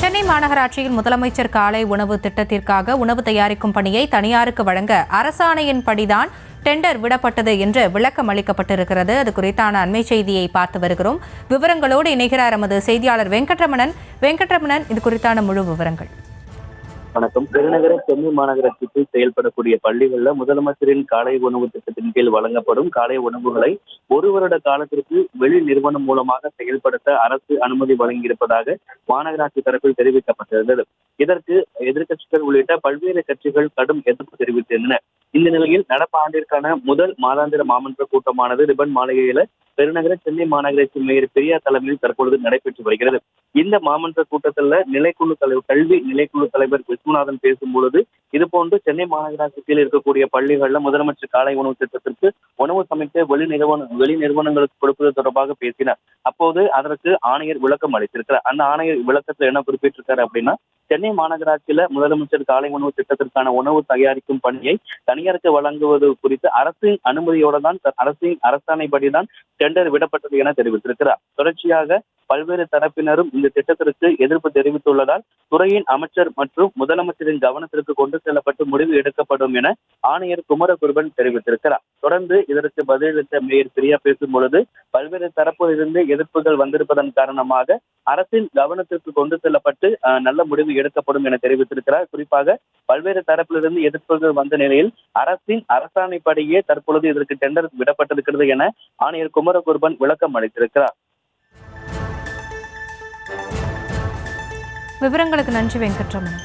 சென்னை மாநகராட்சியில் முதலமைச்சர் காலை உணவு திட்டத்திற்காக உணவு தயாரிக்கும் பணியை தனியாருக்கு வழங்க அரசாணையின்படிதான் டெண்டர் விடப்பட்டது என்று விளக்கம் அளிக்கப்பட்டிருக்கிறது. அது குறித்தான அண்மை செய்தியை பார்த்து வருகிறோம். விவரங்களோடு இணைகிறார் எமது செய்தியாளர் வெங்கட்ரமணன். இது குறித்தான முழு விவரங்கள். வணக்கம். பெருநகர சென்னை மாநகராட்சிக்கு செயல்படக்கூடிய பள்ளிகள்ல முதலமைச்சரின் காலை உணவு திட்டத்தின் கீழ் வழங்கப்படும் காலை உணவுகளை ஒரு வருட காலத்திற்கு வெளி நிறுவனம் மூலமாக செயல்படுத்த அரசு அனுமதி வழங்கியிருப்பதாக மாநகராட்சி தரப்பில் தெரிவிக்கப்பட்டிருந்தது. இதற்கு எதிர்க்கட்சிகள் உள்ளிட்ட பல்வேறு கட்சிகள் கடும் எதிர்ப்பு தெரிவித்திருந்தன. இந்த நிலையில் நடப்பு ஆண்டிற்கான முதல் மாதாந்திர மாமன்ற கூட்டமானது ரிப்பன் மாளிகையில பெருநகர சென்னை மாநகராட்சி மேயர் பெரியார் தலைமையில் தற்பொழுது நடைபெற்று வருகிறது. இந்த மாமன்ற கூட்டத்தில் நிலைக்குழு தலைவர் கல்வி நிலைக்குழு தலைவர் விஸ்வநாதன் பேசும்பொழுது இதுபோன்று சென்னை மாநகராட்சி கீழ் இருக்கக்கூடிய பள்ளிகள்ல முதலமைச்சர் காலை உணவு திட்டத்திற்கு உணவு சமைக்க வெளி நிறுவனங்களுக்கு கொடுப்பது தொடர்பாக பேசினார். அப்போது அதற்கு ஆணையர் விளக்கம் அளித்திருக்கிறார். அந்த ஆணையர் விளக்கத்துல என்ன குறிப்பிட்டிருக்காரு அப்படின்னா, சென்னை மாநகராட்சியில முதலமைச்சர் காலை உணவு திட்டத்திற்கான உணவு தயாரிக்கும் பணியை தனியாருக்கு வழங்குவது குறித்து அரசின் அனுமதியோடு தான் அரசின் அரசாணைப்படிதான் டெண்டர் விடப்பட்டது என தெரிவித்திருக்கிறார். தொடர்ச்சியாக பல்வேறு தரப்பினரும் இந்த திட்டத்திற்கு எதிர்ப்பு தெரிவித்துள்ளதால் துறையின் அமைச்சர் மற்றும் முதலமைச்சரின் கவனத்திற்கு கொண்டு செல்லப்பட்டு முடிவு எடுக்கப்படும் என ஆணையர் குமரகுருபன் தெரிவித்திருக்கிறார். தொடர்ந்து இதற்கு பதிலளித்த மேயர் பிரியா பேசும் பொழுது பல்வேறு தரப்பில் இருந்து எதிர்ப்புகள் வந்திருப்பதன் காரணமாக அரசின் கவனத்திற்கு கொண்டு செல்லப்பட்டு நல்ல முடிவு எடுக்கப்படும் என தெரிவித்திருக்கிறார். குறிப்பாக பல்வேறு தரப்பிலிருந்து எதிர்ப்புகள் வந்த நிலையில் அரசின் அரசாணைப்படியே தற்பொழுது இதற்கு டெண்டர் விடப்பட்டிருக்கிறது என ஆணையர் குமரகுருபன் விளக்கம் அளித்திருக்கிறார். விவரங்களுக்கு நன்றி வெங்கட்ரமணன்.